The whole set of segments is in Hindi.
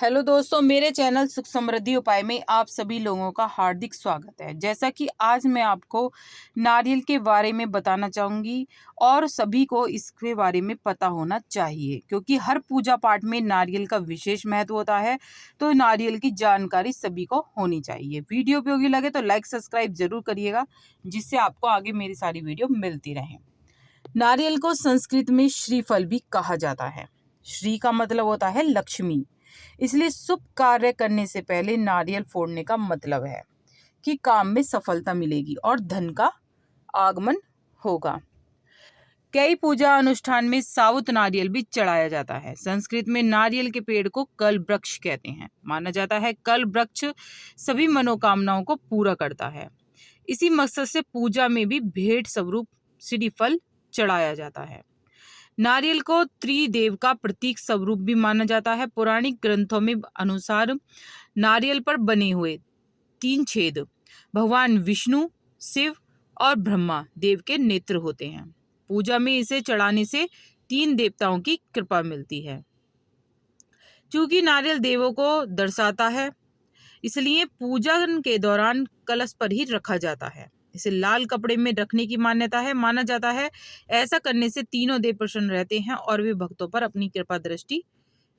हेलो दोस्तों, मेरे चैनल सुख समृद्धि उपाय में आप सभी लोगों का हार्दिक स्वागत है। जैसा कि आज मैं आपको नारियल के बारे में बताना चाहूँगी और सभी को इसके बारे में पता होना चाहिए, क्योंकि हर पूजा पाठ में नारियल का विशेष महत्व होता है। तो नारियल की जानकारी सभी को होनी चाहिए। वीडियो उपयोगी लगे तो लाइक सब्सक्राइब जरूर करिएगा, जिससे आपको आगे मेरी सारी वीडियो मिलती रहे। नारियल को संस्कृत में श्रीफल भी कहा जाता है। श्री का मतलब होता है लक्ष्मी, इसलिए शुभ कार्य करने से पहले नारियल फोड़ने का मतलब है कि काम में सफलता मिलेगी और धन का आगमन होगा। कई पूजा अनुष्ठान में साबुत नारियल भी चढ़ाया जाता है। संस्कृत में नारियल के पेड़ को कल वृक्ष कहते हैं। माना जाता है कल वृक्ष सभी मनोकामनाओं को पूरा करता है। इसी मकसद से पूजा में भी भेंट स्वरूप श्रीफल चढ़ाया जाता है। नारियल को त्रिदेव का प्रतीक स्वरूप भी माना जाता है। पौराणिक ग्रंथों में अनुसार नारियल पर बने हुए 3 छेद भगवान विष्णु, शिव और ब्रह्मा देव के नेत्र होते हैं। पूजा में इसे चढ़ाने से 3 देवताओं की कृपा मिलती है। चूंकि नारियल देवों को दर्शाता है, इसलिए पूजन के दौरान कलश पर ही रखा जाता है। इसे लाल कपड़े में रखने की मान्यता है। माना जाता है ऐसा करने से तीनों देव प्रसन्न रहते हैं और वे भक्तों पर अपनी कृपा दृष्टि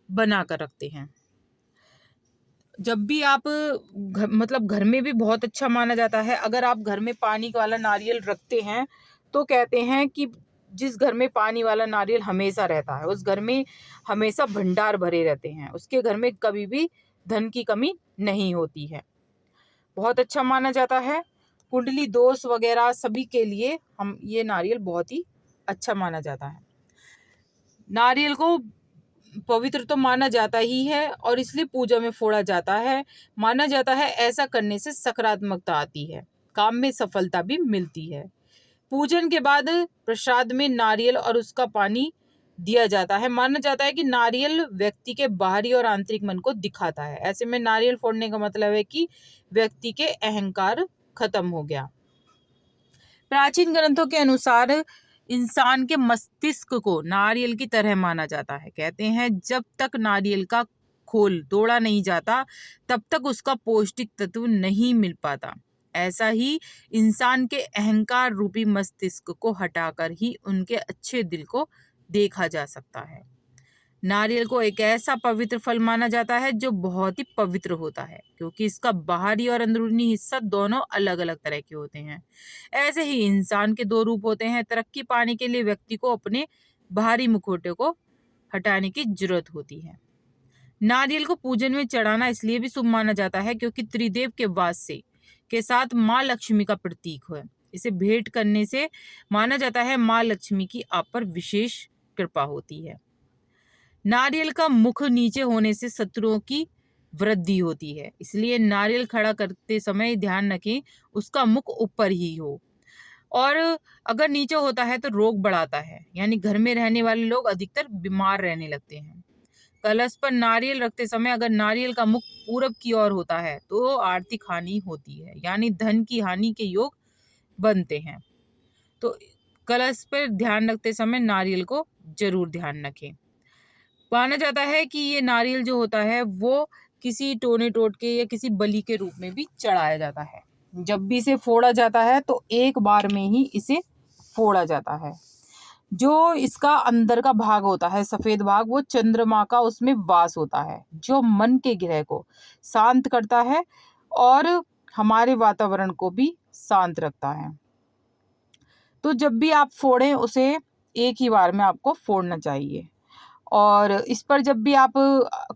बनाकर रखते हैं। जब भी आप घर में भी बहुत अच्छा माना जाता है। अगर आप घर में पानी वाला नारियल रखते हैं तो कहते हैं कि जिस घर में पानी वाला नारियल हमेशा रहता है, उस घर में हमेशा भंडार भरे रहते हैं। उसके घर में कभी भी धन की कमी नहीं होती है। बहुत अच्छा माना जाता है। कुंडली दोष वगैरह सभी के लिए हम ये नारियल बहुत ही अच्छा माना जाता है। नारियल को पवित्र तो माना जाता ही है और इसलिए पूजा में फोड़ा जाता है। माना जाता है ऐसा करने से सकारात्मकता आती है, काम में सफलता भी मिलती है। पूजन के बाद प्रसाद में नारियल और उसका पानी दिया जाता है। माना जाता है कि नारियल व्यक्ति के बाहरी और आंतरिक मन को दिखाता है। ऐसे में नारियल फोड़ने का मतलब है कि व्यक्ति के अहंकार खत्म हो गया। प्राचीन ग्रंथों के अनुसार इंसान के मस्तिष्क को नारियल की तरह माना जाता है। कहते हैं जब तक नारियल का खोल तोड़ा नहीं जाता, तब तक उसका पौष्टिक तत्व नहीं मिल पाता। ऐसा ही इंसान के अहंकार रूपी मस्तिष्क को हटाकर ही उनके अच्छे दिल को देखा जा सकता है। नारियल को एक ऐसा पवित्र फल माना जाता है जो बहुत ही पवित्र होता है, क्योंकि इसका बाहरी और अंदरूनी हिस्सा दोनों अलग अलग तरह के होते हैं। ऐसे ही इंसान के 2 रूप होते हैं। तरक्की पाने के लिए व्यक्ति को अपने बाहरी मुखौटे को हटाने की जरूरत होती है। नारियल को पूजन में चढ़ाना इसलिए भी शुभ माना जाता है क्योंकि त्रिदेव के वास से के साथ माँ लक्ष्मी का प्रतीक है। इसे भेंट करने से माना जाता है माँ लक्ष्मी की आप पर विशेष कृपा होती है। नारियल का मुख नीचे होने से शत्रुओं की वृद्धि होती है, इसलिए नारियल खड़ा करते समय ध्यान रखें उसका मुख ऊपर ही हो। और अगर नीचे होता है तो रोग बढ़ाता है, यानी घर में रहने वाले लोग अधिकतर बीमार रहने लगते हैं। कलश पर नारियल रखते समय अगर नारियल का मुख पूरब की ओर होता है तो आर्थिक हानि होती है, यानी धन की हानि के योग बनते हैं। तो कलश पर ध्यान रखते समय नारियल को जरूर ध्यान रखें। माना जाता है कि ये नारियल जो होता है वो किसी टोने टोटके या किसी बलि के रूप में भी चढ़ाया जाता है। जब भी इसे फोड़ा जाता है तो एक बार में ही इसे फोड़ा जाता है। जो इसका अंदर का भाग होता है, सफेद भाग, वो चंद्रमा का उसमें वास होता है, जो मन के ग्रह को शांत करता है और हमारे वातावरण को भी शांत रखता है। तो जब भी आप फोड़ें उसे एक ही बार में आपको फोड़ना चाहिए। और इस पर जब भी आप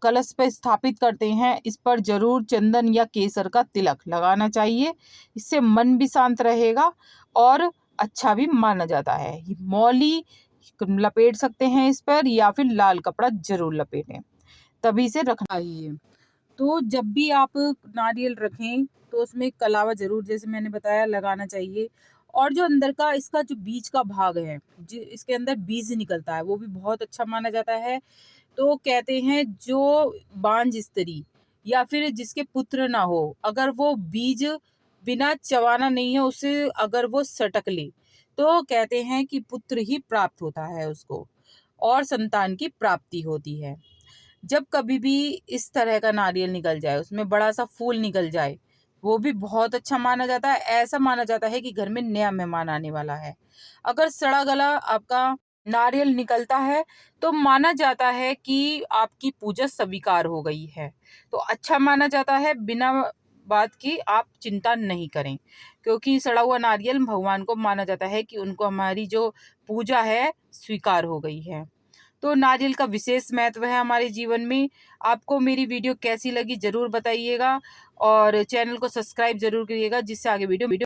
कलश पे स्थापित करते हैं, इस पर जरूर चंदन या केसर का तिलक लगाना चाहिए। इससे मन भी शांत रहेगा और अच्छा भी माना जाता है। मौली लपेट सकते हैं इस पर, या फिर लाल कपड़ा जरूर लपेटें, तभी से रखना चाहिए। तो जब भी आप नारियल रखें तो उसमें कलावा जरूर, जैसे मैंने बताया, लगाना चाहिए। और जो अंदर का इसका जो बीज का भाग है, जो इसके अंदर बीज निकलता है, वो भी बहुत अच्छा माना जाता है। तो कहते हैं जो बांझ स्त्री या फिर जिसके पुत्र ना हो, अगर वो बीज बिना चबाना नहीं है उसे अगर वो सटक ले, तो कहते हैं कि पुत्र ही प्राप्त होता है उसको और संतान की प्राप्ति होती है। जब कभी भी इस तरह का नारियल निकल जाए, उसमें बड़ा सा फूल निकल जाए, वो भी बहुत अच्छा माना जाता है। ऐसा माना जाता है कि घर में नया मेहमान आने वाला है। अगर सड़ा गला आपका नारियल निकलता है तो माना जाता है कि आपकी पूजा स्वीकार हो गई है। तो अच्छा माना जाता है, बिना बात की आप चिंता नहीं करें, क्योंकि सड़ा हुआ नारियल भगवान को माना जाता है कि उनको हमारी जो पूजा है स्वीकार हो गई है। तो नारियल का विशेष महत्व है हमारे जीवन में। आपको मेरी वीडियो कैसी लगी ज़रूर बताइएगा और चैनल को सब्सक्राइब ज़रूर करिएगा, जिससे आगे वीडियो